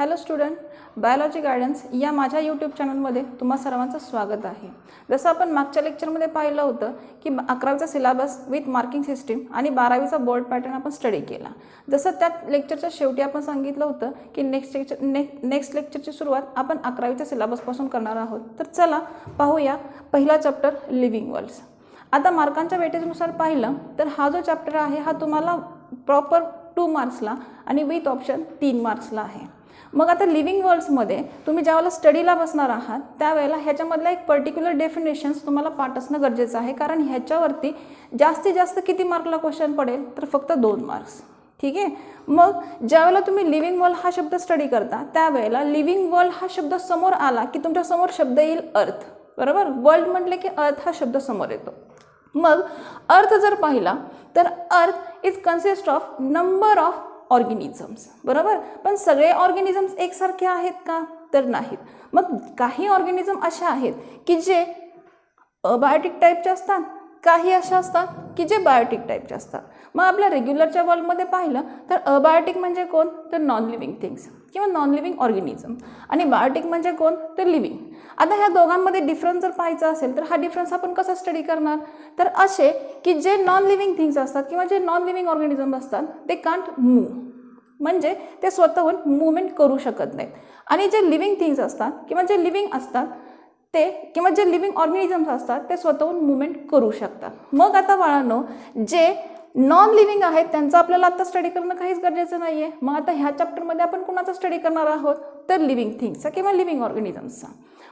Hello student, biology guidance या माझ्या YouTube चॅनलमध्ये तुम्हा सर्वांचं स्वागत आहे. जसं आपण मागच्या लेक्चरमध्ये पाहिलं होतं की 11वीचा सिलेबस विथ मार्किंग सिस्टीम आणि 12वीचा बोर्ड पॅटर्न आपण स्टडी केला. जसं त्या लेक्चरच्या शेवटी आपण सांगितलं होतं की नेक्स्ट लेक्चरची सुरुवात आपण 11वीच्या सिलेबसपासून करणार आहोत. तर चला पाहूया पहिला चॅप्टर लिव्हिंग वर्ल्ड्स. आता मार्कांच्या वेटेजनुसार पाहिलं तर हा जो चॅप्टर आहे हा तुम्हाला प्रॉपर 2 मार्क्सला आणि विथ ऑप्शन 3 मार्क्सला आहे. मग आता लिव्हिंग वर्ल्ड्समध्ये तुम्ही ज्यावेळेला स्टडीला बसणार आहात त्यावेळेला ह्याच्यामधला एक पर्टिक्युलर डेफिनेशन्स तुम्हाला पाठ असणं गरजेचं आहे, कारण ह्याच्यावरती जास्तीत जास्त किती मार्कला क्वेश्चन पडेल तर फक्त 2 मार्क्स. ठीक आहे. मग ज्यावेळेला तुम्ही लिव्हिंग वर्ल्ड हा शब्द स्टडी करता त्यावेळेला लिव्हिंग वर्ल्ड हा शब्द समोर आला की तुमच्यासमोर शब्द येईल अर्थ. बरोबर, वर्ल्ड म्हटले की अर्थ हा शब्द समोर येतो. मग अर्थ जर पाहिला तर earth is consist of number of organisms. बरोबर, पण सगळे ऑर्गॅनिझम्स एकसारखे आहेत का तर नाहीत. मग काही ऑर्गॅनिझम अशा आहेत की जे अबायोटिक टाईपचे असतात, काही अशा असतात की जे बायोटिक टाईपचे असतात. मग आपल्या रेग्युलरच्या वर्ल्डमध्ये पाहिलं तर अबायोटिक म्हणजे कोण तर नॉन लिव्हिंग थिंग्स किंवा नॉन लिव्हिंग ऑर्गॅनिझम आणि बायोटिक म्हणजे कोण तर लिव्हिंग. आता ह्या दोघांमध्ये डिफरन्स जर पाहायचा असेल तर हा डिफरन्स आपण कसा स्टडी करणार तर असे की जे नॉन लिव्हिंग थिंग्स असतात किंवा जे नॉन लिव्हिंग ऑर्गॅनिझम असतात ते कांट मूव्ह, म्हणजे ते स्वतःहून मूवमेंट करू शकत नाहीत. आणि जे लिव्हिंग थिंग्स असतात किंवा जे लिव्हिंग असतात ते किंवा जे लिव्हिंग ऑर्गॅनिझम्स असतात ते स्वतःहून मूवमेंट करू शकतात. मग आता बाळांनो, जे नॉन लिव्हिंग आहेत त्यांचं आपल्याला आता स्टडी करणं काहीच गरजेचं नाही आहे. मग आता ह्या चॅप्टरमध्ये आपण कुणाचा स्टडी करणार आहोत तर लिव्हिंग थिंग्सचा किंवा लिव्हिंग ऑर्गॅनिझम्सचा.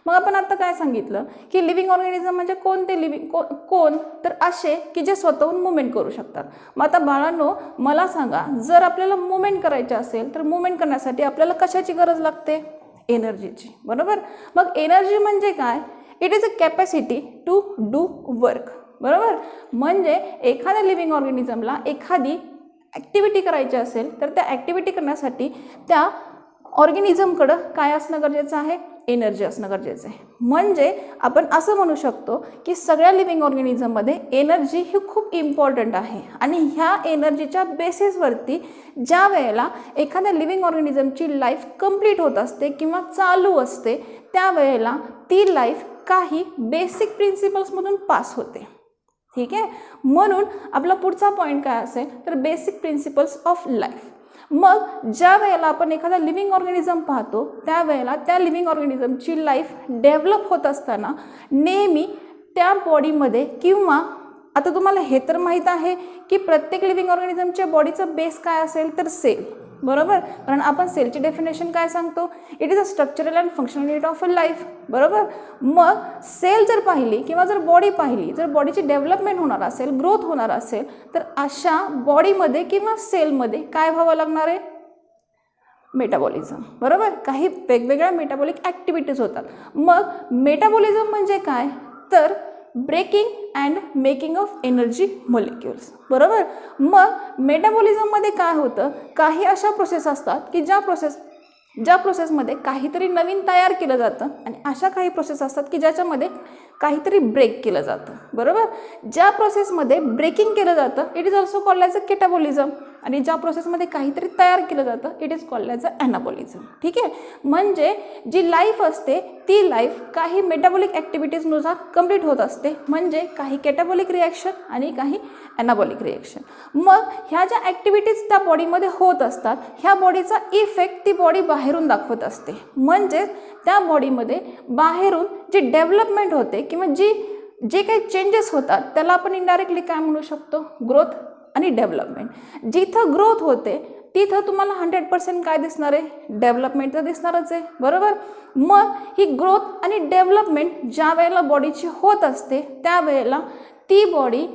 मग आपण आता काय सांगितलं की लिव्हिंग ऑर्गॅनिझम म्हणजे कोणते लिव्हिंग कोण तर असे की जे स्वतःहून मूवमेंट करू शकतात. मग आता बाळांनो मला सांगा, जर आपल्याला मूवमेंट करायचे असेल तर मूवमेंट करण्यासाठी आपल्याला कशाची गरज लागते? एनर्जीची. बरोबर, मग एनर्जी म्हणजे काय? It is a capacity to do work. बरोबर, म्हणजे एखाद्या लिव्हिंग ऑर्गॅनिझमला एखादी ॲक्टिव्हिटी करायची असेल तर त्या ॲक्टिव्हिटी करण्यासाठी त्या ऑर्गॅनिझमकडं काय असणं गरजेचं आहे? एनर्जी असणं गरजेचं आहे. म्हणजे आपण असं म्हणू शकतो की सगळ्या लिव्हिंग ऑर्गॅनिझममध्ये एनर्जी ही खूप इम्पॉर्टंट आहे. आणि ह्या एनर्जीच्या बेसिसवरती ज्या वेळेला एखाद्या लिव्हिंग ऑर्गॅनिझमची लाईफ कंप्लीट होत असते किंवा चालू असते त्यावेळेला ती लाईफ काही बेसिक प्रिन्सिपल्समधून पास होते. ठीक आहे, म्हणून आपला पुढचा पॉईंट काय असेल तर बेसिक प्रिन्सिपल्स ऑफ लाईफ. मग ज्या वेळेला आपण एखादा लिव्हिंग ऑर्गॅनिझम पाहतो त्यावेळेला त्या लिव्हिंग ऑर्गॅनिझमची लाईफ डेव्हलप होत असताना नेहमी त्या बॉडीमध्ये किंवा आता तुम्हाला हे तर माहीत आहे की प्रत्येक लिव्हिंग ऑर्गॅनिझमच्या बॉडीचा बेस काय असेल तर सेल. बरोबर, कारण आपण सेलची डेफिनेशन काय सांगतो? It is a structural and functional unit of a life. बरोबर, मग सेल जर पाहिली किंवा जर बॉडी पाहिली, जर बॉडीची डेव्हलपमेंट होणार असेल, ग्रोथ होणार असेल तर अशा बॉडीमध्ये किंवा सेलमध्ये काय व्हावं लागणार आहे? मेटाबॉलिझम. बरोबर, काही वेगवेगळ्या मेटाबॉलिक ॲक्टिव्हिटीज होतात. मग मेटाबॉलिझम म्हणजे काय तर breaking and making of energy molecules. बरोबर, मग मेटाबॉलिझममध्ये काय होतं? काही अशा प्रोसेस असतात की ज्या प्रोसेसमध्ये काहीतरी नवीन तयार केलं जातं आणि अशा काही प्रोसेस असतात की ज्याच्यामध्ये काहीतरी ब्रेक केलं जातं. बरोबर, ज्या प्रोसेसमध्ये ब्रेकिंग केलं जातं it is also called as a catabolism आणि ज्या प्रोसेसमध्ये काहीतरी तयार केलं जातं it is called as a anabolism. ठीक आहे, म्हणजे जी लाईफ असते ती लाईफ काही मेटाबॉलिक ॲक्टिव्हिटीजनुसार कंप्लीट होत असते, म्हणजे काही केटाबॉलिक रिॲक्शन आणि काही ॲनाबॉलिक रिॲक्शन. मग ह्या ज्या ॲक्टिव्हिटीज त्या बॉडीमध्ये होत असतात ह्या बॉडीचा इफेक्ट ती बॉडी बाहेरून दाखवत असते. म्हणजेच त्या बॉडीमध्ये बाहेरून जी डेव्हलपमेंट होते किंवा जे काही चेंजेस होतात त्याला आपण इनडायरेक्टली काय म्हणू शकतो? ग्रोथ आणि डेव्हलपमेंट. जिथं ग्रोथ होते तिथं तुम्हाला 100% काय दिसणार आहे? डेव्हलपमेंट तर दिसणारच आहे. बरोबर, मग ही ग्रोथ आणि डेव्हलपमेंट ज्या वेळेला बॉडीची होत असते त्यावेळेला ती बॉडी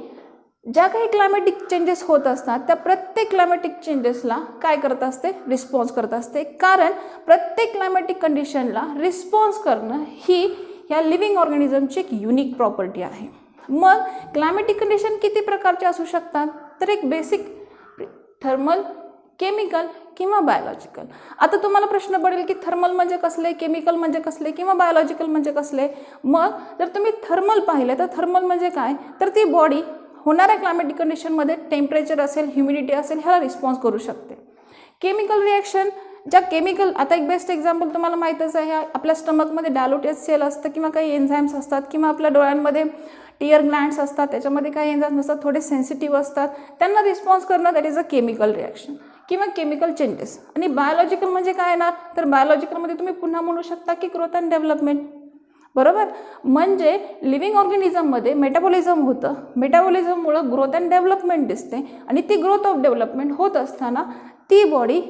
ज्या काही क्लायमॅटिक चेंजेस होत असतात त्या प्रत्येक क्लायमॅटिक चेंजेसला काय करत असते? रिस्पॉन्स करत असते. कारण प्रत्येक क्लायमॅटिक कंडिशनला रिस्पॉन्स करणं ही या लिव्हिंग ऑर्गॅनिझमची एक युनिक प्रॉपर्टी आहे. मग क्लायमॅटिक कंडिशन किती प्रकारचे असू शकतात तर एक बेसिक थर्मल, केमिकल किंवा बायोलॉजिकल. आता तुम्हाला प्रश्न पडेल की थर्मल म्हणजे कसले, केमिकल म्हणजे कसले किंवा बायोलॉजिकल म्हणजे कसले? मग जर तुम्ही थर्मल पाहिले तर थर्मल म्हणजे काय तर ती बॉडी होणाऱ्या क्लायमॅटिक कंडिशनमध्ये टेम्परेचर असेल, ह्युमिडिटी असेल ह्याला रिस्पॉन्स करू शकते. केमिकल रिॲक्शन ज्या केमिकल, आता एक बेस्ट एक्झाम्पल तुम्हाला माहीतच आहे, आपल्या स्टमकमध्ये डायल्युटेड सेल असतं किंवा काही एन्झाईम्स असतात किंवा आपल्या डोळ्यांमध्ये टीयर ग्लँड्स असतात, त्याच्यामध्ये काही एन्झाईम्स असतात, थोडे सेन्सिटिव्ह असतात, त्यांना रिस्पॉन्स करणं that is a chemical reaction किंवा केमिकल चेंजेस. आणि बायोलॉजिकल म्हणजे काय येणार, तर बायोलॉजिकलमध्ये तुम्ही पुन्हा म्हणू शकता की ग्रोथ अँड डेव्हलपमेंट. बरोबर, म्हणजे लिव्हिंग ऑर्गॅनिझममध्ये मेटाबॉलिझम होतं, मेटाबॉलिझममुळं ग्रोथ अँड डेव्हलपमेंट दिसते आणि ती ग्रोथ ऑफ डेव्हलपमेंट होत असताना ती बॉडी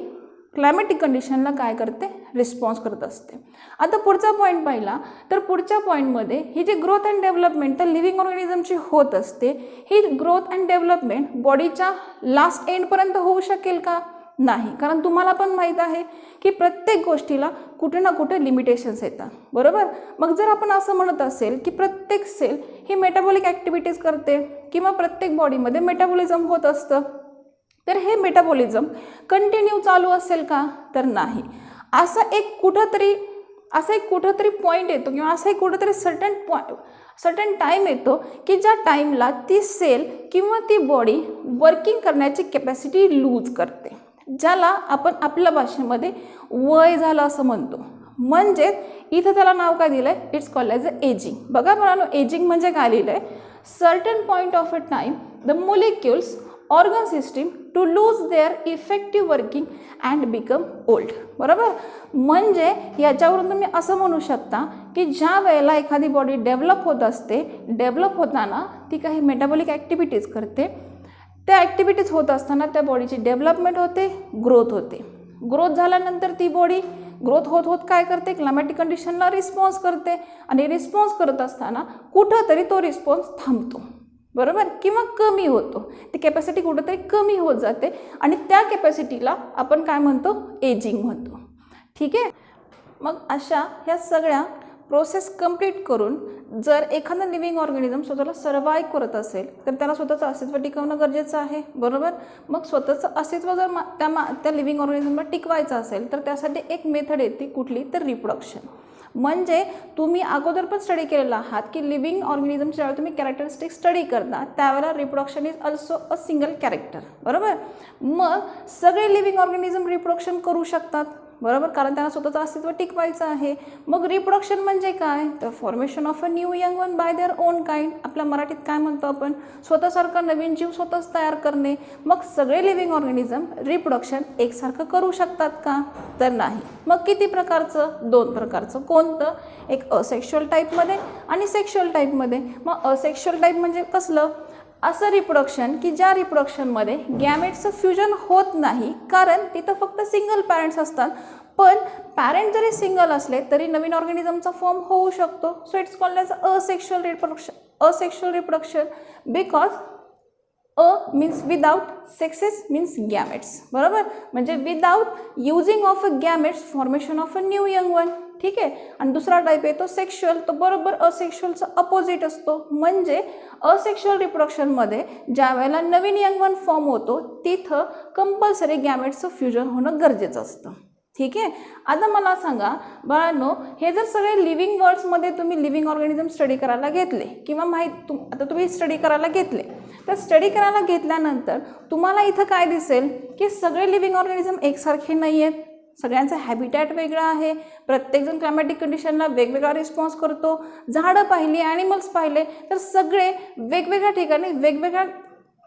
क्लायमॅटिक कंडिशनला काय करते, रिस्पॉन्स करत असते. आता पुढचा पॉईंट पाहिला तर पुढच्या पॉईंटमध्ये ही जी ग्रोथ अँड डेव्हलपमेंट तर लिव्हिंग ऑर्गॅनिझमची होत असते, ही ग्रोथ अँड डेव्हलपमेंट बॉडीच्या लास्ट एंडपर्यंत होऊ शकेल का, नाही. कारण तुम्हाला पण माहीत आहे की प्रत्येक गोष्टीला कुठे ना कुठे लिमिटेशन्स येतात. बरोबर, मग जर आपण असं म्हणत असेल की प्रत्येक सेल ही मेटाबॉलिक ॲक्टिव्हिटीज करते किंवा प्रत्येक बॉडीमध्ये मेटाबॉलिझम होत असतं, तर हे मेटाबॉलिझम कंटिन्यू चालू असेल का, तर नाही. असा एक कुठंतरी पॉईंट येतो किंवा असा एक कुठंतरी सर्टन टाईम येतो की ज्या टाईमला ती सेल किंवा ती बॉडी वर्किंग करण्याची कॅपॅसिटी लूज करते, ज्याला आपण आपल्या भाषेमध्ये वय झालं असं म्हणतो. म्हणजे इथं त्याला नाव काय दिलं आहे, it's called as a ageing. बघा म्हणालो, एजिंग म्हणजे काय लिहिलं आहे, certain point of a time the molecules organ system to lose their effective working and become old. बरोबर, म्हणजे याच्यावरून तुम्ही असं म्हणू शकता की ज्या वेळेला एखादी बॉडी डेव्हलप होत असते, डेव्हलप होताना ती काही मेटाबॉलिक ॲक्टिव्हिटीज करते, त्या ॲक्टिव्हिटीज होत असताना त्या बॉडीची डेव्हलपमेंट होते, ग्रोथ होते. ग्रोथ झाल्यानंतर ती बॉडी ग्रोथ होत होत काय करते, क्लायमॅटिक कंडिशनला रिस्पॉन्स करते आणि रिस्पॉन्स करत असताना कुठंतरी तो रिस्पॉन्स थांबतो. बरोबर, किंवा कमी होतो, ती कॅपॅसिटी कुठंतरी कमी होत जाते आणि त्या कॅपॅसिटीला आपण काय म्हणतो, एजिंग म्हणतो. ठीक आहे, मग अशा ह्या सगळ्या प्रोसेस कंप्लीट करून जर एखादं लिव्हिंग ऑर्गॅनिझम स्वतःला सर्वाईव्ह करत असेल तर त्याला स्वतःचं अस्तित्व टिकवणं गरजेचं आहे. बरोबर, मग स्वतःचं अस्तित्व जर त्या लिव्हिंग ऑर्गॅनिझमला टिकवायचं असेल तर त्यासाठी एक मेथड येते, कुठली तर रिप्रोडक्शन. म्हणजे तुम्ही अगोदर पण स्टडी केलेला आहात की लिव्हिंग ऑर्गॅनिझमच्या ज्यावेळेला तुम्ही कॅरेक्टरिस्टिक स्टडी करता त्यावेळेला reproduction is also a single character. बरोबर, मग सगळे लिव्हिंग ऑर्गॅनिझम रिप्रोडक्शन करू शकतात. बरोबर, कारण त्यांना स्वतःचं अस्तित्व टिकवायचं आहे. मग रिप्रोडक्शन म्हणजे काय, तर formation of a new young one by their own kind. आपल्या मराठीत काय म्हणतो आपण, स्वतःसारखा नवीन जीव स्वतःच तयार करणे. मग सगळे लिव्हिंग ऑर्गॅनिझम रिप्रोडक्शन एकसारखं करू शकतात का, तर नाही. मग किती प्रकारचं, 2 प्रकारचं. कोणतं, एक असेक्शुअल टाईपमध्ये आणि सेक्शुअल टाईपमध्ये. मग असेक्शुअल टाईप म्हणजे कसलं, असं रिप्रोडक्शन की ज्या रिप्रोडक्शनमध्ये गॅमेट्सचं फ्युजन होत नाही, कारण तिथं फक्त सिंगल पॅरेंट्स असतात. पण पॅरेंट जरी सिंगल असले तरी नवीन ऑर्गॅनिझमचा फॉर्म होऊ शकतो. So it's called as asexual reproduction because means without sexes means gametes. बरोबर, म्हणजे without using of a gametes formation of a new young one. ठीक आहे, आणि दुसरा टाईप येतो सेक्शुअल, तो बरोबर असेक्शुअलचा अपोजिट असतो. म्हणजे असेक्शुअल रिप्रोडक्शनमध्ये ज्या वेळेला नवीन यंग वन फॉर्म होतो तिथं कंपल्सरी गॅमेट्सचं फ्युजन होणं गरजेचं असतं. ठीक आहे, आता मला सांगा बाळांनो, हे जर सगळे लिव्हिंग वर्ड्समध्ये तुम्ही लिव्हिंग ऑर्गॅनिझम स्टडी करायला घेतले किंवा आता तुम्ही स्टडी करायला घेतले, तर स्टडी करायला घेतल्यानंतर तुम्हाला इथं काय दिसेल की सगळे लिव्हिंग ऑर्गॅनिझम एकसारखे नाही आहेत, सगळ्यांचा हॅबिटॅट वेगळा आहे, प्रत्येकजण क्लायमॅटिक कंडिशनला वेगवेगळा रिस्पॉन्स करतो. झाडं पाहिली, ॲनिमल्स पाहिले तर सगळे वेगवेगळ्या ठिकाणी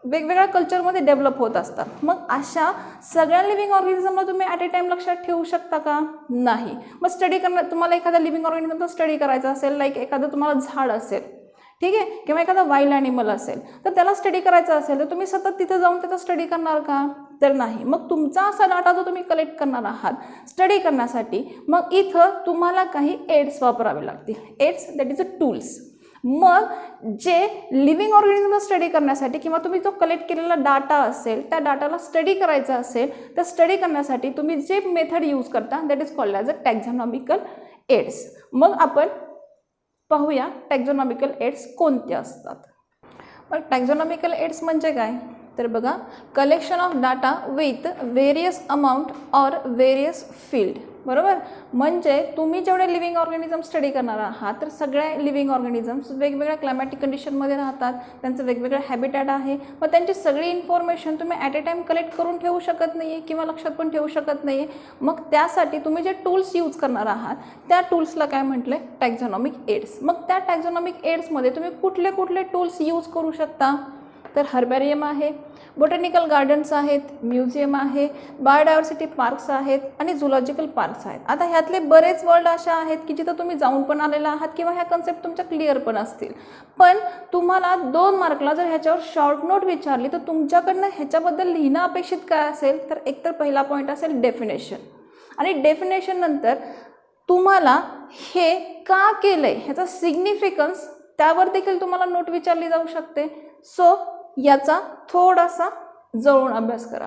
वेगवेगळ्या कल्चरमध्ये डेव्हलप होत असतात. मग अशा सगळ्या लिव्हिंग ऑर्गॅनिझमला तुम्ही ॲट ए टाईम लक्षात ठेवू शकता का, नाही. मग स्टडी तुम्हाला एखाद्या लिव्हिंग ऑर्गॅनिझमचा स्टडी करायचा असेल, लाईक एखादं तुम्हाला झाड असेल, ठीक आहे, किंवा एखादा वाईल्ड ॲनिमल असेल, तर त्याला स्टडी करायचा असेल तर तुम्ही सतत तिथे जाऊन त्याचा स्टडी करणार का, तर नाही. मग तुमचा असा डाटा जो तुम्ही कलेक्ट करणार आहात स्टडी करण्यासाठी, मग इथं तुम्हाला काही एड्स वापरावे लागतील. Aids that is a tools. मग जे लिव्हिंग ऑर्गॅनिझमला स्टडी करण्यासाठी किंवा तुम्ही जो कलेक्ट केलेला डाटा असेल त्या डाटाला स्टडी करायचा असेल तर स्टडी करण्यासाठी तुम्ही जे मेथड यूज करता that is called as a taxonomical aids. मग आपण पाहूया टॅक्झॉनॉमिकल एड्स कोणते असतात. मग टॅक्झॉनॉमिकल एड्स म्हणजे काय, तर बघा, collection of data with various amount or various field. बरोबर. म्हणजे तुम्ही जेवढे लिव्हिंग ऑर्गॅनिझम स्टडी करणार आहात तर सगळे लिव्हिंग ऑर्गॅनिझम्स वेगवेगळ्या क्लायमॅटिक कंडिशनमध्ये राहतात, त्यांचं वेगवेगळं हॅबिटॅट आहे. मग त्यांची सगळी इन्फॉर्मेशन तुम्ही ॲट ए टाईम कलेक्ट करून ठेवू शकत नाही आहे किंवा लक्षात पण ठेवू शकत नाही आहे. मग त्यासाठी तुम्ही जे टूल्स यूज करणार आहात त्या टूल्सला काय म्हटलं आहे, टॅक्झॉनॉमिक एड्स. मग त्या टॅक्झॉनॉमिक एड्समध्ये तुम्ही कुठले कुठले टूल्स यूज करू शकता, तर हर्बॅरियम आहे, बॉटॅनिकल गार्डन्स आहेत, म्युझियम आहे, बायोडायव्हर्सिटी पार्क्स आहेत आणि झुलॉजिकल पार्क्स आहेत. आता ह्यातले बरेच वर्ड अशा आहेत की जिथं तुम्ही जाऊन पण आलेला आहात किंवा ह्या कन्सेप्ट तुमच्या क्लिअर पण असतील. पण तुम्हाला 2 मार्कला जर ह्याच्यावर शॉर्ट नोट विचारली तर तुमच्याकडनं ह्याच्याबद्दल लिहिणं अपेक्षित काय असेल, तर एकतर पहिला पॉईंट असेल डेफिनेशन, आणि डेफिनेशन नंतर तुम्हाला हे का केलं आहे ह्याचा सिग्निफिकन्स त्यावर देखील तुम्हाला नोट विचारली जाऊ शकते. सो याचा थोडासा जवळून अभ्यास करा.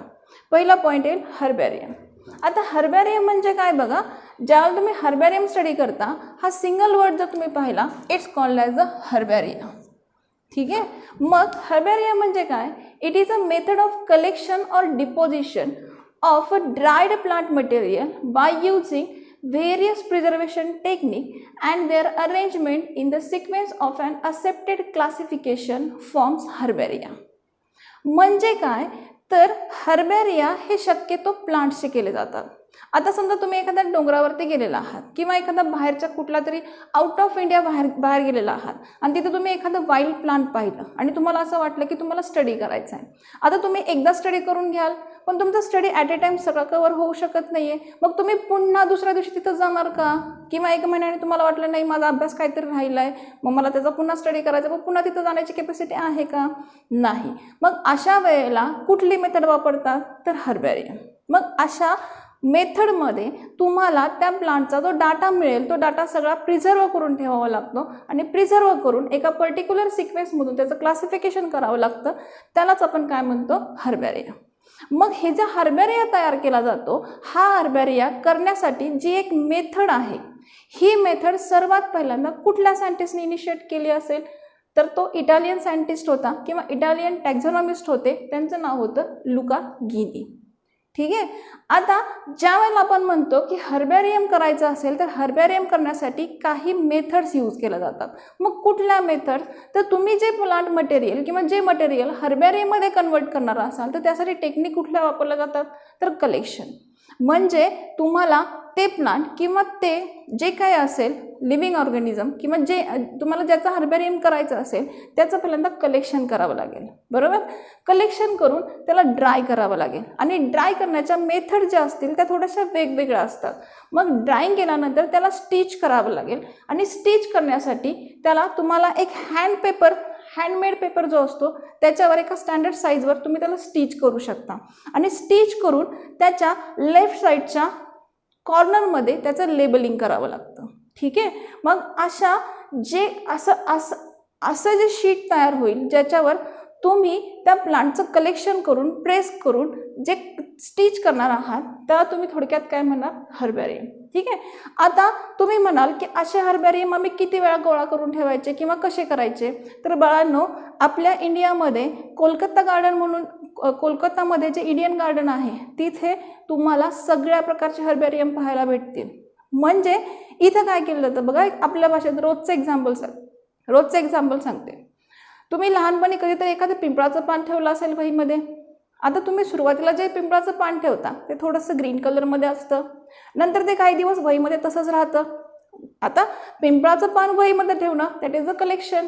पहिला पॉईंट येईल हर्बॅरियम. आता हर्बॅरियम म्हणजे काय बघा, ज्यावेळेला तुम्ही हर्बॅरियम स्टडी करता हा सिंगल वर्ड जर तुम्ही पाहिला, it's called as a herbarium. ठीक आहे. मग हर्बॅरियम म्हणजे काय, it is a method of collection और deposition of a dried plant material by using various preservation technique and their arrangement in the sequence of an accepted classification forms herbaria. म्हणजे काय, तर हर्बॅरिया हे शक्यतो प्लांट्सचे केले जातात. आता समजा तुम्ही एखाद्या डोंगरावरती गेलेला आहात किंवा एखादा बाहेरच्या कुठला तरी आउट ऑफ इंडिया बाहेर गेलेला आहात आणि तिथे तुम्ही एखादं वाईल्ड प्लांट पाहिलं आणि तुम्हाला असं वाटलं की तुम्हाला स्टडी करायचं आहे. आता तुम्ही एकदा स्टडी करून घ्याल पण तुमचा स्टडी ॲट ए टाईम सगळं कवर होऊ शकत नाही आहे. मग तुम्ही पुन्हा दुसऱ्या दिवशी तिथं जाणार का, किंवा 1 महिन्याने तुम्हाला वाटलं नाही माझा अभ्यास काहीतरी राहिला आहे मग मला त्याचा पुन्हा स्टडी करायचा, मग पुन्हा तिथं जाण्याची कॅपॅसिटी आहे का, नाही. मग अशा वेळेला कुठली मेथड वापरतात, तर हर्बॅरियम. मग अशा मेथडमध्ये तुम्हाला त्या प्लांटचा जो डाटा मिळेल तो डाटा सगळा प्रिझर्व करून ठेवावा लागतो आणि प्रिझर्व करून एका पर्टिक्युलर सिक्वेन्समधून त्याचं क्लासिफिकेशन करावं लागतं. त्यालाच आपण काय म्हणतो, हर्बॅरिया. मग हे जे हर्बॅरिया तयार केला जातो, हा हर्बॅरिया करण्यासाठी जी एक मेथड आहे, ही मेथड सर्वात पहिल्यांदा कुठल्या सायंटिस्टने इनिशिएट केली असेल, तर तो इटालियन सायंटिस्ट होता किंवा इटालियन टॅक्झॉनॉमिस्ट होते, त्यांचं नाव होतं लुका गिनी. ठीक आहे. आता ज्या वेळेला आपण म्हणतो की हर्बॅरियम करायचं असेल तर हर्बॅरियम करण्यासाठी काही मेथड्स यूज केल्या जातात. मग कुठल्या मेथड्स, तर तुम्ही जे प्लांट मटेरियल किंवा जे मटेरियल हर्बॅरियममध्ये कन्वर्ट करणार असाल तर त्यासाठी टेक्निक कुठल्या वापरल्या जातात, तर कलेक्शन. म्हणजे तुम्हाला ते प्लांट किंवा ते जे काही असेल लिव्हिंग ऑर्गॅनिझम किंवा जे तुम्हाला ज्याचं हर्बॅरियम करायचं असेल त्याचं पहिल्यांदा कलेक्शन करावं लागेल. बरोबर. कलेक्शन करून त्याला ड्राय करावं लागेल आणि ड्राय करण्याच्या मेथड ज्या असतील त्या थोड्याशा वेगवेगळ्या असतात. मग ड्राईंग केल्यानंतर त्याला स्टिच करावं लागेल आणि स्टिच करण्यासाठी त्याला तुम्हाला एक हँडमेड पेपर जो असतो त्याच्यावर एका स्टँडर्ड साईजवर तुम्ही त्याला स्टिच करू शकता आणि स्टिच करून त्याच्या लेफ्ट साईडच्या कॉर्नरमध्ये त्याचं लेबलिंग करावं लागतं. ठीक आहे. मग अशा जे असं जे शीट तयार होईल ज्याच्यावर तुम्ही त्या प्लांटचं कलेक्शन करून प्रेस करून जे स्टिच करणार आहात त्याला तुम्ही थोडक्यात काय म्हणाल, हर्बॅरियम. ठीक आहे. आता तुम्ही म्हणाल की असे हर्बॅरियम आम्ही किती वेळा गोळा करून ठेवायचे किंवा कसे करायचे, तर बाळांनो आपल्या इंडियामध्ये कोलकाता गार्डन म्हणून कोलकातामध्ये जे इंडियन गार्डन आहे तिथे तुम्हाला सगळ्या प्रकारचे हर्बॅरियम पाहायला भेटतील. म्हणजे इथं काय केलं जातं बघा, आपल्या भाषेत रोजचं एक्झाम्पल सांगते. तुम्ही लहानपणी कधीतरी एखादं पिंपळाचं पान ठेवलं असेल वहीमध्ये. आता तुम्ही सुरुवातीला जे पिंपळाचं पान ठेवता ते थोडंसं ग्रीन कलरमध्ये असतं, नंतर ते काही दिवस वहीमध्ये तसंच राहतं. आता पिंपळाचं पान वहीमध्ये ठेवणं दॅट इज अ कलेक्शन.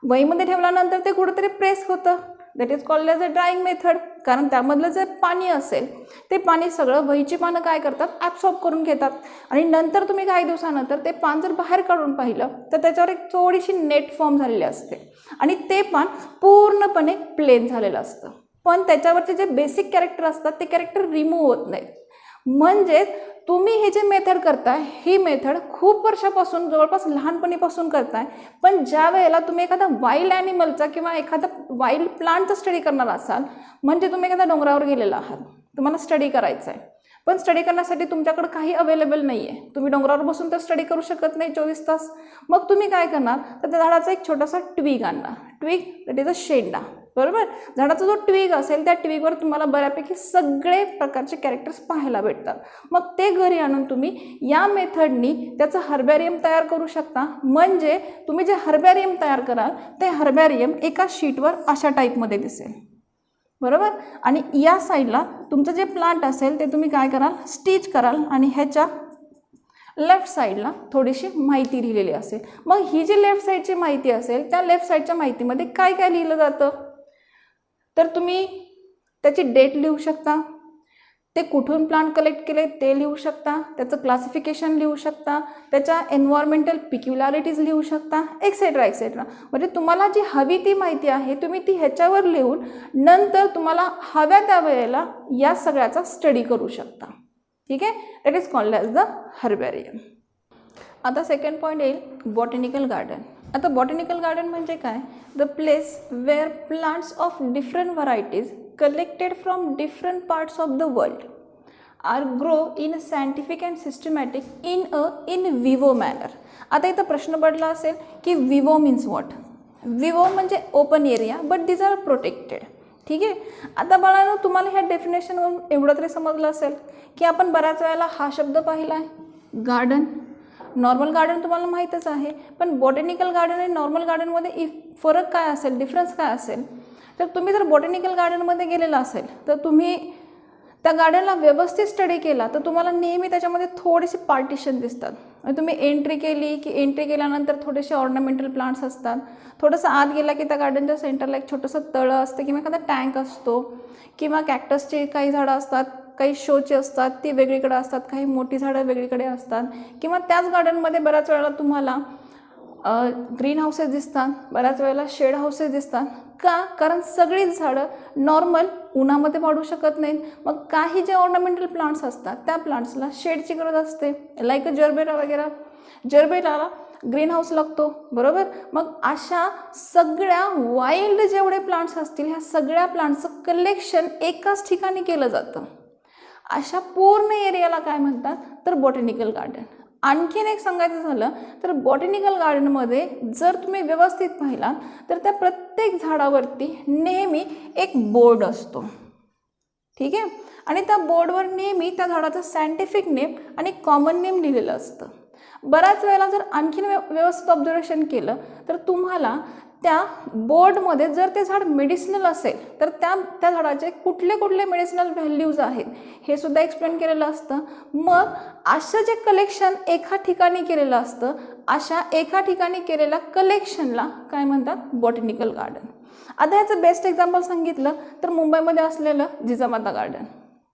वहीमध्ये ठेवल्यानंतर ते कुठेतरी प्रेस होतं, that is called as a drawing method. कारण त्यामधलं जे पाणी असेल ते पाणी सगळं वहीची पानं काय करतात, ॲब्सॉर्ब करून घेतात आणि नंतर तुम्ही काही दिवसानंतर ते पान जर बाहेर काढून पाहिलं तर त्याच्यावर एक थोडीशी नेट फॉर्म झालेली असते आणि ते पान पूर्णपणे प्लेन झालेलं असतं. पण त्याच्यावरचे जे बेसिक कॅरेक्टर असतात ते कॅरेक्टर रिमूव्ह होत नाहीत. म्हणजे तुम्ही हे जे मेथड करताय ही मेथड खूप वर्षापासून जवळपास लहानपणीपासून करताय, पण ज्या वेळेला तुम्ही एखादा वाईल्ड ॲनिमलचा किंवा एखादा वाईल्ड प्लांटचा स्टडी करणार असाल, म्हणजे तुम्ही एखाद्या डोंगरावर गेलेला आहात, तुम्हाला स्टडी करायचं आहे, पण स्टडी करण्यासाठी तुमच्याकडे काही अवेलेबल नाही आहे, तुम्ही डोंगरावर बसून तर स्टडी करू शकत नाही 24 तास. मग तुम्ही काय करणार, तर त्या झाडाचा एक छोटासा ट्विग आणणार. Twig that is a shenda. बरोबर. झाडाचा जो ट्विग असेल त्या ट्विगवर तुम्हाला बऱ्यापैकी सगळे प्रकारचे कॅरेक्टर्स पाहायला भेटतात. मग ते घरी आणून तुम्ही या मेथडनी त्याचं हर्बॅरियम तयार करू शकता. म्हणजे तुम्ही जे हर्बॅरियम तयार कराल ते हर्बॅरियम एका शीटवर अशा टाईपमध्ये दिसेल, बरोबर. आणि या साईडला तुमचं जे प्लांट असेल ते तुम्ही काय कराल, स्टिच कराल आणि ह्याच्या लेफ्ट साईडला थोडीशी माहिती लिहिलेली असेल. मग ही जी लेफ्ट साईडची माहिती असेल त्या लेफ्ट साईडच्या माहितीमध्ये काय काय लिहिलं जातं, तर तुम्ही त्याची डेट लिहू शकता, ते कुठून प्लांट कलेक्ट केले ते लिहू शकता, त्याचं क्लासिफिकेशन लिहू शकता, त्याच्या एन्व्हायरमेंटल पिक्युलॅरिटीज लिहू शकता, एक्सेट्रा एक्सेट्रा. म्हणजे तुम्हाला जी हवी ती माहिती आहे तुम्ही ती ह्याच्यावर लिहून नंतर तुम्हाला हव्या त्या वेळेला या सगळ्याचा स्टडी करू शकता. ठीक आहे, that is called as the herbarium. आता सेकंड पॉईंट येईल बॉटॅनिकल गार्डन. आता बॉटॅनिकल गार्डन म्हणजे काय, the place where plants of different varieties collected from different parts of the world are grow in scientific and systematic in vivo manner. आता इथं प्रश्न पडला असेल की विवो मीन्स व्हॉट. विवो म्हणजे open area but these are protected. ठीक आहे. आता बाळांनो तुम्हाला ह्या डेफिनेशनवरून एवढं तरी समजलं असेल की आपण बऱ्याच वेळेला हा शब्द पाहिला आहे गार्डन. नॉर्मल गार्डन तुम्हाला माहीतच आहे, पण बॉटॅनिकल गार्डन आणि नॉर्मल गार्डनमध्ये फरक काय असेल, डिफरन्स काय असेल, तर तुम्ही जर बॉटॅनिकल गार्डनमध्ये गेलेला असेल तर तुम्ही त्या गार्डनला व्यवस्थित स्टडी केला तर तुम्हाला नेहमी त्याच्यामध्ये थोडेसे पार्टिशन दिसतात. तुम्ही एंट्री केली की एंट्री केल्यानंतर थोडेसे ऑर्नामेंटल प्लांट्स असतात, थोडंसं आत गेला की त्या गार्डनच्या सेंटरला एक छोटंसं तळं असतं किंवा एखादा टँक असतो किंवा कॅक्टसची काही झाडं असतात, काही शोची असतात ती वेगळीकडे असतात, काही मोठी झाडं वेगळीकडे असतात. किंवा त्याच गार्डनमध्ये बऱ्याच वेळेला तुम्हाला ग्रीन हाऊसेस दिसतात, बऱ्याच वेळेला शेड हाऊसेस दिसतात. का, कारण सगळीच झाडं नॉर्मल उन्हामध्ये वाढू शकत नाहीत. मग काही जे ऑर्नामेंटल प्लांट्स असतात त्या प्लांट्सला शेडची गरज असते, लाईक जरबेरा वगैरे. जरबेराला ग्रीन हाऊस लागतो, बरोबर. मग अशा सगळ्या वाईल्ड जेवढे प्लांट्स असतील ह्या सगळ्या प्लांट्सचं कलेक्शन एकाच ठिकाणी केलं जातं. अशा पूर्ण एरियाला काय म्हणतात, तर बॉटॅनिकल गार्डन. आणखीन एक सांगायचं झालं तर बॉटॅनिकल गार्डनमध्ये जर तुम्ही व्यवस्थित पाहिला तर त्या प्रत्येक झाडावरती नेहमी एक बोर्ड असतो. ठीक आहे. आणि त्या बोर्डवर नेहमी त्या झाडाचं सायंटिफिक नेम आणि कॉमन नेम लिहिलेलं असतं. बऱ्याच वेळेला जर आणखीन व्यवस्थित ऑब्झर्वेशन केलं तर तुम्हाला त्या बोर्डमध्ये जर ते झाड मेडिसिनल असेल तर त्या झाडाचे कुठले कुठले मेडिसिनल व्हॅल्यूज आहेत हे सुद्धा एक्सप्लेन केलेलं असतं. मग असं जे कलेक्शन एका ठिकाणी केलेलं असतं, अशा एका ठिकाणी केलेल्या कलेक्शनला काय म्हणतात, बॉटॅनिकल गार्डन. आता ह्याचं बेस्ट एक्झाम्पल सांगितलं तर मुंबईमध्ये असलेलं जिजामाता गार्डन.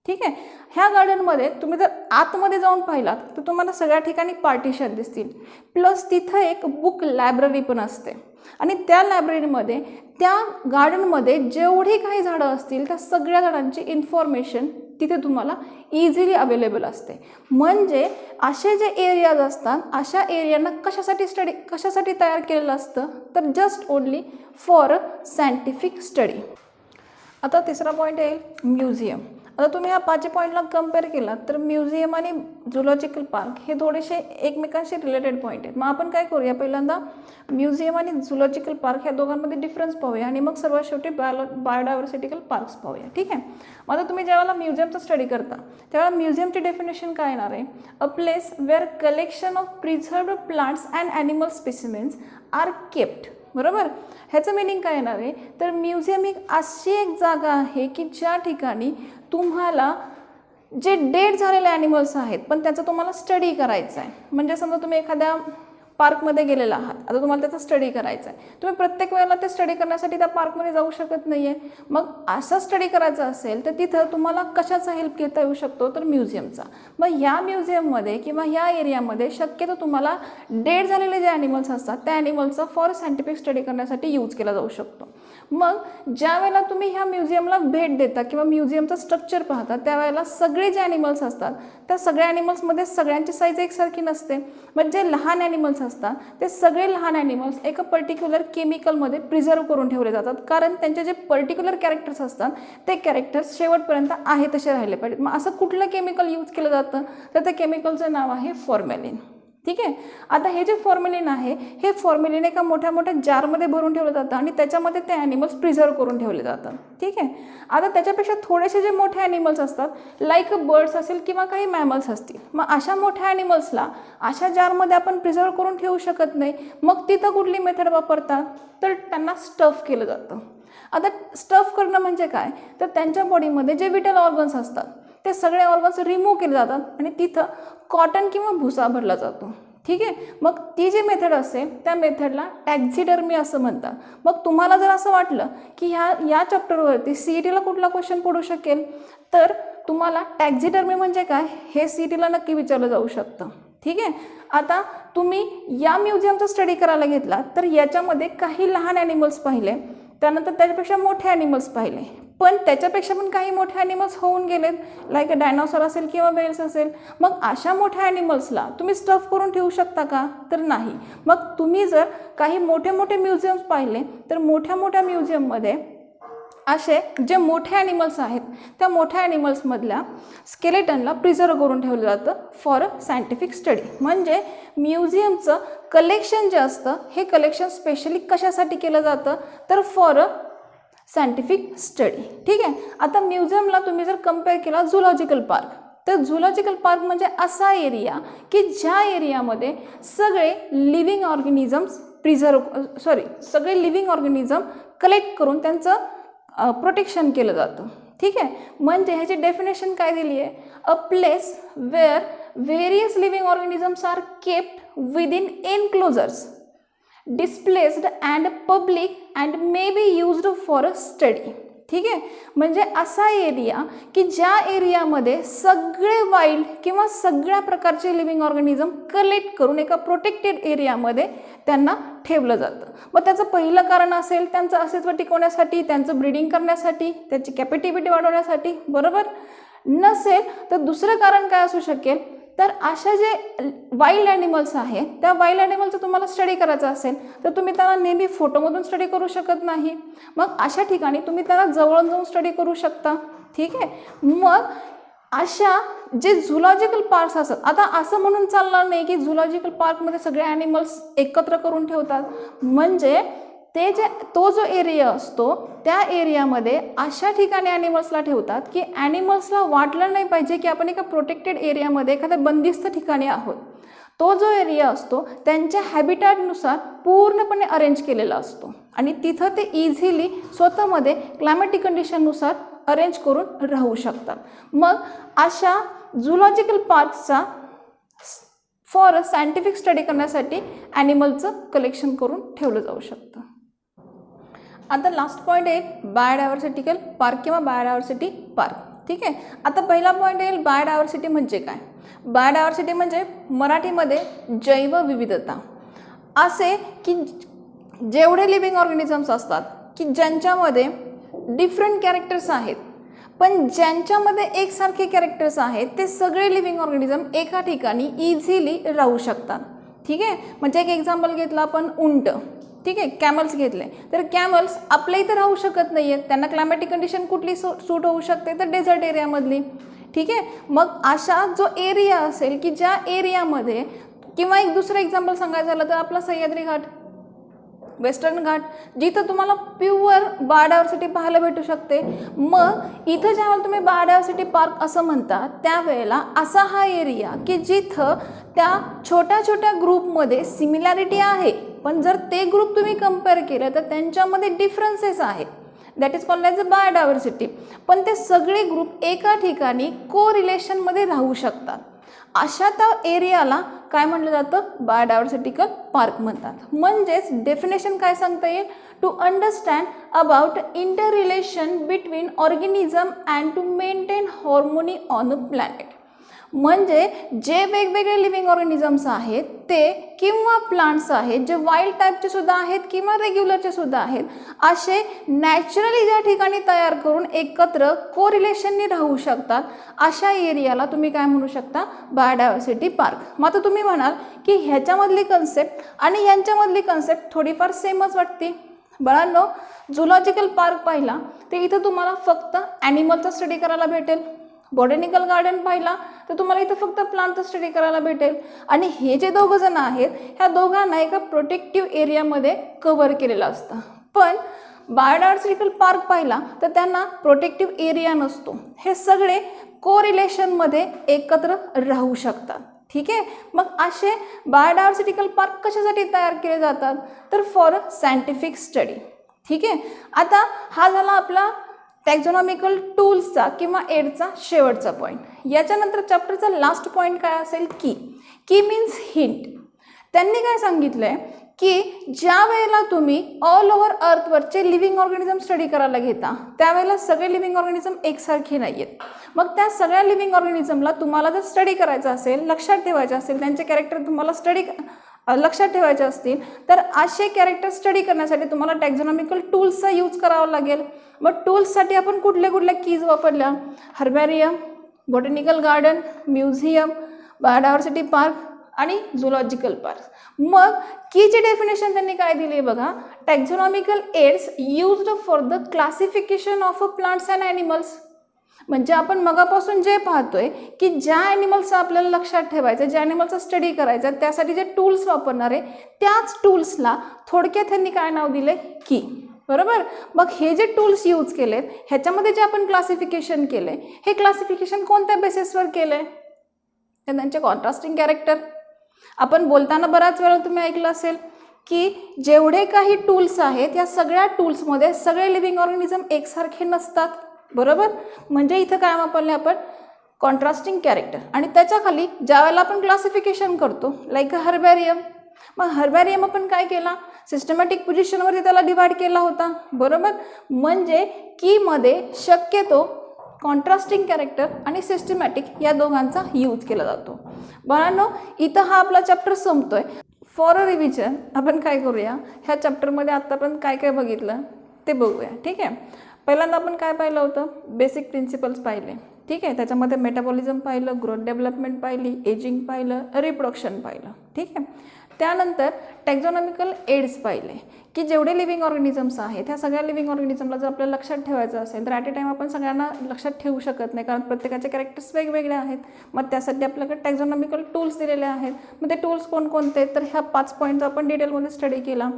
ठीक आहे. ह्या गार्डनमध्ये तुम्ही जर आतमध्ये जाऊन पाहिलात तर तुम्हाला सगळ्या ठिकाणी पार्टिशन दिसतील, प्लस तिथं एक बुक लायब्ररी पण असते. आणि त्या लायब्ररीमध्ये त्या गार्डनमध्ये जेवढी काही झाडं असतील त्या सगळ्या झाडांची इन्फॉर्मेशन तिथे तुम्हाला इझिली अवेलेबल असते. म्हणजे असे जे एरियाज असतात अशा एरियांना कशासाठी तयार केलेलं असतं, तर just only for scientific study. आता तिसरा पॉईंट येईल म्युझियम. आता तुम्ही ह्या 5 पॉईंटला कम्पेअर केलात तर म्युझियम आणि झुलॉजिकल पार्क हे थोडेसे एकमेकांशी रिलेटेड पॉईंट आहेत. मग आपण काय करूया, पहिल्यांदा म्युझियम आणि झुलॉजिकल पार्क ह्या दोघांमध्ये डिफरन्स पाहूया आणि मग सर्वात शेवटी बायोडायव्हर्सिटिकल पार्क्स पाहूया. ठीक आहे. मग आता तुम्ही ज्यावेळेला म्युझियमचा स्टडी करता त्यावेळेला म्युझियमची डेफिनेशन काय येणार आहे, a place where collection of preserved plants and animal specimens are kept. बरोबर. ह्याचं मिनिंग काय येणार आहे, तर म्युझियम एक अशी एक जागा आहे की ज्या ठिकाणी तुम्हाला जे डेड झालेले ॲनिमल्स आहेत पण त्याचा तुम्हाला स्टडी करायचा आहे. म्हणजे समजा तुम्ही एखाद्या पार्कमध्ये गेलेला आहात, आता तुम्हाला त्याचा स्टडी करायचा आहे, तुम्ही प्रत्येक वेळेला ते स्टडी करण्यासाठी त्या पार्कमध्ये जाऊ शकत नाही आहे. मग असा स्टडी करायचा असेल तर तिथं तुम्हाला कशाचा हेल्प घेता येऊ शकतो, तर म्युझियमचा. मग ह्या म्युझियममध्ये किंवा ह्या एरियामध्ये शक्यतो तुम्हाला डेड झालेले जे ॲनिमल्स असतात त्या ॲनिमल्सचा फॉर सायंटिफिक स्टडी करण्यासाठी यूज केला जाऊ शकतो. मग ज्या वेळेला तुम्ही ह्या म्युझियमला भेट देता किंवा म्युझियमचं स्ट्रक्चर पाहता त्यावेळेला सगळे जे ॲनिमल्स असतात त्या सगळ्या ॲनिमल्समध्ये सगळ्यांची साईज एकसारखी नसते. म्हणजे लहान ॲनिमल्स असतात ते सगळे लहान ॲनिमल्स एका पर्टिक्युलर केमिकलमध्ये प्रिझर्व करून ठेवले जातात, कारण त्यांचे जे पर्टिक्युलर कॅरेक्टर्स असतात ते कॅरेक्टर्स शेवटपर्यंत आहे तसे राहिले पाहिजेत. मग असं कुठलं केमिकल यूज केलं जातं, तर त्या केमिकलचं नाव आहे फॉर्मॅलिन. ठीक आहे. आता हे जे फॉर्मेलिन आहे हे फॉर्मेलिन एका मोठ्या मोठ्या जारमध्ये भरून ठेवलं जातं आणि त्याच्यामध्ये ते ॲनिमल्स प्रिझर्व करून ठेवले जातात. ठीक आहे. आता त्याच्यापेक्षा थोडेसे जे मोठे ॲनिमल्स असतात लाईक बर्ड्स असेल किंवा काही मॅमल्स असतील, मग अशा मोठ्या ॲनिमल्सला अशा जारमध्ये आपण प्रिझर्व करून ठेवू शकत नाही. मग तिथं कुठली मेथड वापरतात, तर त्यांना स्टफ केलं जातं. आता स्टफ करणं म्हणजे काय, तर त्यांच्या बॉडीमध्ये जे विटल ऑर्गन्स असतात ते सगळे ऑर्गन्स रिमूव्ह केले जातात आणि तिथं कॉटन किंवा भुसा भरला जातो. ठीक आहे. मग ती जी मेथड असेल त्या मेथडला टॅक्झिडर्मी असं म्हणतात. मग तुम्हाला जर असं वाटलं की या चॅप्टरवरती CETला कुठला क्वेश्चन पडू शकेल, तर तुम्हाला टॅक्झिडर्मी म्हणजे काय हे CETला नक्की विचारलं जाऊ शकतं. ठीक आहे. आता तुम्ही या म्युझियमचा स्टडी करायला घेतला तर याच्यामध्ये काही लहान ॲनिमल्स पाहिले, त्यानंतर त्याच्यापेक्षा मोठे ॲनिमल्स पाहिले, पण त्याच्यापेक्षा पण काही मोठे ॲनिमल्स होऊन गेलेत, लाईक डायनासॉर असेल किंवा वेल्स असेल. मग अशा मोठ्या ॲनिमल्सला तुम्ही स्टफ करून ठेवू शकता का, तर नाही. मग तुम्ही जर काही मोठे मोठे म्युझियम्स पाहिले तर मोठ्या मोठ्या म्युझियममध्ये असे जे मोठे ॲनिमल्स आहेत त्या मोठ्या ॲनिमल्समधल्या स्केलेटनला प्रिझर्व करून ठेवलं जातं फॉर अ सायंटिफिक स्टडी. म्हणजे म्युझियमचं कलेक्शन जे असतं हे कलेक्शन स्पेशली कशासाठी केलं जातं, तर फॉर अ सायंटिफिक स्टडी. ठीक आहे. आता म्युझियमला तुम्ही जर कम्पेअर केला झुलॉजिकल पार्क, तर झुलॉजिकल पार्क म्हणजे असा एरिया की ज्या एरियामध्ये सगळे लिव्हिंग ऑर्गॅनिझम्स सगळे लिव्हिंग ऑर्गॅनिझम कलेक्ट करून त्यांचं प्रोटेक्शन केलं जातं. ठीक आहे. म्हणजे ह्याची डेफिनेशन काय दिली आहे, a place where various living organisms are kept within enclosures displaced and public and may be used for a study. ठीक आहे. म्हणजे असा एरिया की ज्या एरियामध्ये सगळे वाईल्ड किंवा सगळ्या प्रकारचे लिव्हिंग ऑर्गॅनिझम कलेक्ट करून एका प्रोटेक्टेड एरियामध्ये त्यांना ठेवलं जातं. मग त्याचं पहिलं कारण असेल त्यांचं अस्तित्व टिकवण्यासाठी, त्यांचं ब्रीडिंग करण्यासाठी, त्याची कॅपॅसिटी वाढवण्यासाठी, बरोबर. नसेल तर दुसरं कारण काय असू शकेल, तर अशा जे वाईल्ड ॲनिमल्स आहेत त्या वाईल्ड ॲनिमलचं तुम्हाला स्टडी करायचं असेल तर तुम्ही त्याला नेहमी फोटोमधून स्टडी करू शकत नाही. मग अशा ठिकाणी तुम्ही त्याला जवळून जाऊन स्टडी करू शकता. ठीक आहे. मग अशा जे झुलॉजिकल पार्क्स असतात, आता असं म्हणून चालणार नाही की झुलॉजिकल पार्कमध्ये सगळे ॲनिमल्स एकत्र करून ठेवतात. म्हणजे तो जो एरिया असतो त्या एरियामध्ये अशा ठिकाणी ॲनिमल्सला ठेवतात की ॲनिमल्सला वाटलं नाही पाहिजे की आपण एका प्रोटेक्टेड एरियामध्ये एखाद्या बंदिस्त ठिकाणी आहोत. तो जो एरिया असतो त्यांच्या हॅबिटॅटनुसार पूर्णपणे अरेंज केलेला असतो आणि तिथं ते इझिली स्वतःमध्ये क्लायमॅटिक कंडिशननुसार अरेंज करून राहू शकतात. मग अशा झुलॉजिकल पार्कचा फॉर सायंटिफिक स्टडी करण्यासाठी ॲनिमलचं कलेक्शन करून ठेवलं जाऊ शकतं. आता लास्ट पॉईंट येईल बायोडायव्हर्सिटिकल पार्क किंवा बायोडायव्हर्सिटी पार्क. ठीक आहे. आता पहिला पॉईंट येईल बायोडायव्हर्सिटी म्हणजे काय. बायोडायव्हर्सिटी म्हणजे मराठीमध्ये जैवविविधता. असे की जेवढे लिव्हिंग ऑर्गॅनिझम्स असतात की ज्यांच्यामध्ये डिफरंट कॅरेक्टर्स आहेत, पण ज्यांच्यामध्ये एकसारखे कॅरेक्टर्स आहेत ते सगळे लिव्हिंग ऑर्गॅनिझम एका ठिकाणी इझिली राहू शकतात. ठीक आहे. म्हणजे एक एक्झाम्पल घेतलं आपण उंट. ठीक आहे. कॅमल्स घेतले तर कॅमल्स आपल्या इथं राहू शकत नाही आहेत, त्यांना क्लायमॅटिक कंडिशन कुठली सूट होऊ शकते, तर डेझर्ट एरियामधली. ठीक आहे. मग अशा जो एरिया असेल की ज्या एरियामध्ये, किंवा एक दुसरं एक्झाम्पल सांगायचं झालं तर आपला सह्याद्री घाट, वेस्टर्न घाट, जिथं तुम्हाला प्युअर बायोडायव्हर्सिटी पाहायला भेटू शकते. मग इथं ज्यावेळेला तुम्ही बायोडायव्हर्सिटी पार्क असं म्हणता त्यावेळेला असा हा एरिया की जिथं त्या छोट्या छोट्या ग्रुपमध्ये सिमिलॅरिटी आहे, पण जर ते ग्रुप तुम्ही कम्पेअर केलं तर त्यांच्यामध्ये डिफरन्सेस आहेत, that is called as a biodiversity. पण ते सगळे ग्रुप एका ठिकाणी को रिलेशनमध्ये राहू शकतात. अशा त्या एरियाला काय म्हटलं जातं, बायोडायव्हर्सिटिकल पार्क म्हणतात. म्हणजेच डेफिनेशन काय सांगता येईल, to understand about inter relation between organism and to maintain harmony on a planet. म्हणजे जे वेगवेगळे लिव्हिंग ऑर्गॅनिझम्स आहेत ते किंवा प्लांट्स आहेत जे वाईल्ड टाईपचे सुद्धा आहेत किंवा रेग्युलरचे सुद्धा आहेत, असे नॅचरली ज्या ठिकाणी तयार करून एकत्र को रिलेशननी राहू शकतात, अशा एरियाला तुम्ही काय म्हणू शकता, बायोडायव्हर्सिटी पार्क. मग आता तुम्ही म्हणाल की ह्याच्यामधली कन्सेप्ट आणि यांच्यामधली कन्सेप्ट थोडीफार सेमच वाटते. बाळांनो, झुलॉजिकल पार्क पाहिला तर इथं तुम्हाला फक्त ॲनिमलचा स्टडी करायला भेटेल, बॉटॅनिकल गार्डन पाहिला तर तुम्हाला इथं फक्त प्लांटचा स्टडी करायला भेटेल आणि हे जे दोघं जण आहेत ह्या दोघांना एका प्रोटेक्टिव्ह एरियामध्ये कव्हर केलेलं असतं. पण बायोडायव्हर्सिटी पार्क पाहिला तर त्यांना प्रोटेक्टिव्ह एरिया नसतो. हे सगळे कोरिलेशनमध्ये एकत्र राहू शकतात. ठीक आहे, मग असे बायोडायव्हर्सिटी पार्क कशासाठी तयार केले जातात तर फॉर सायंटिफिक स्टडी. ठीक आहे, आता हा झाला आपला टॅक्झॉनॉमिकल टूल्सचा किंवा एडचा शेवटचा पॉईंट. याच्यानंतर चॅप्टरचा लास्ट पॉईंट काय असेल की मीन्स हिंट. त्यांनी काय सांगितलंय की ज्या वेळेला तुम्ही ऑल ओव्हर अर्थवरचे लिव्हिंग ऑर्गॅनिझम स्टडी करायला घेता त्यावेळेला सगळे लिव्हिंग ऑर्गॅनिझम एकसारखे नाही आहेत. मग त्या सगळ्या लिव्हिंग ऑर्गॅनिझमला तुम्हाला जर स्टडी करायचं असेल, लक्षात ठेवायचं असेल, त्यांचे कॅरेक्टर तुम्हाला लक्षात ठेवायचे असतील तर असे कॅरेक्टर स्टडी करण्यासाठी तुम्हाला टॅक्झॉनॉमिकल टूल्सचा यूज करावा लागेल. मग टूल्ससाठी आपण कुठल्या कीज वापरल्या? Herbarium, botanical garden, museum, biodiversity park आणि झुलॉजिकल पार्क. मग कीची डेफिनेशन त्यांनी काय दिली बघा, taxonomical aids used for the classification of a plants and animals. म्हणजे आपण मगापासून जे पाहतोय की ज्या ॲनिमल्सचं आपल्याला लक्षात ठेवायचं, ज्या ॲनिमलचा स्टडी करायचा, त्यासाठी जे टूल्स वापरणार आहे त्याच टूल्सला थोडक्यात त्यांनी काय नाव दिले की. बरोबर, मग हे जे टूल्स यूज केलेत ह्याच्यामध्ये जे आपण क्लासिफिकेशन केले हे क्लासिफिकेशन कोणत्या बेसिसवर केलंय तर त्यांचे कॉन्ट्रास्टिंग कॅरेक्टर. आपण बोलताना बराच वेळा तुम्ही ऐकलं असेल की जेवढे काही टूल्स आहेत या सगळ्या टूल्समध्ये सगळे लिव्हिंग ऑर्गॅनिझम एकसारखे नसतात. बरोबर, म्हणजे इथं काय वापरले आपण कॉन्ट्रास्टिंग कॅरेक्टर. आणि त्याच्या खाली ज्या वेळेला आपण क्लासिफिकेशन करतो लाईक हर्बॅरियम, मग हर्बॅरियम आपण काय केला सिस्टमॅटिक पोझिशनवरती त्याला डिवाइड केला होता. बरोबर, म्हणजे कीमध्ये शक्यतो कॉन्ट्रास्टिंग कॅरेक्टर आणि सिस्टमॅटिक या दोघांचा यूज केला जातो. बाळांनो, इथं हा आपला चॅप्टर संपतोय. फॉर अ रिव्हिजन आपण काय करूया, ह्या चॅप्टरमध्ये आत्तापर्यंत काय काय बघितलं ते बघूया. ठीक आहे, पहिल्यांदा आपण काय पाहिलं होतं, बेसिक प्रिन्सिपल्स पाहिले. ठीक आहे, त्याच्यामध्ये मेटाबॉलिझम पाहिलं, ग्रोथ डेव्हलपमेंट पाहिली, एजिंग पाहिलं, रिप्रोडक्शन पाहिलं. ठीक आहे, त्यानंतर टॅक्झॉनॉमिकल एड्स पाहिले की जेवढे लिव्हिंग ऑर्गॅनिझम्स आहेत ह्या सगळ्या लिव्हिंग ऑर्गॅनिझमला जर आपल्याला लक्षात ठेवायचं असेल तर ॲट अ टाईम आपण सगळ्यांना लक्षात ठेवू शकत नाही, कारण प्रत्येकाचे कॅरेक्टर्स वेगवेगळे आहेत. मग त्यासाठी आपल्याकडे टॅक्झॉनॉमिकल टूल्स दिलेले आहेत. मग ते टूल्स कोणकोणते तर ह्या 5 पॉईंटचा आपण डिटेलमध्ये स्टडी केला.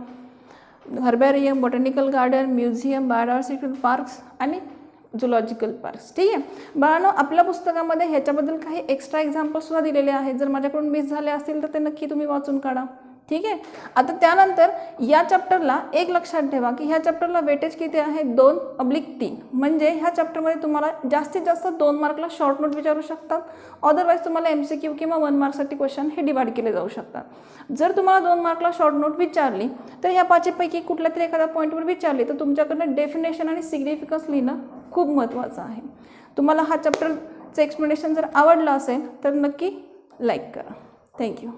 Herbarium, botanical garden, museum, biodiversity parks आणि झुलॉजिकल पार्क्स. ठीक आहे बाळांनो, आपल्या पुस्तकामध्ये ह्याच्याबद्दल काही एक्स्ट्रा एक्झाम्पल्ससुद्धा दिलेले आहेत. जर माझ्याकडून मिस झाले असतील तर ते नक्की तुम्ही वाचून काढा. ठीक आहे, आता त्यानंतर या चॅप्टरला एक लक्षात ठेवा की ह्या चॅप्टरला वेटेज किती आहे 2/3. म्हणजे ह्या चॅप्टरमध्ये तुम्हाला जास्तीत जास्त 2 मार्कला शॉर्ट नोट विचारू शकतात. अदरवाईज तुम्हाला MCQ किंवा 1 मार्कसाठी क्वेश्चन हे डिवाइड केले जाऊ शकतात. जर तुम्हाला 2 मार्कला शॉर्ट नोट विचारली तर ह्या 5 पैकी कुठल्या तरी एखाद्या पॉईंटवर विचारली तर तुमच्याकडनं डेफिनेशन आणि सिग्निफिकन्स लिहिणं खूप महत्त्वाचं आहे. तुम्हाला हा चॅप्टरचं एक्सप्लेनेशन जर आवडलं असेल तर नक्की लाईक करा. थँक्यू.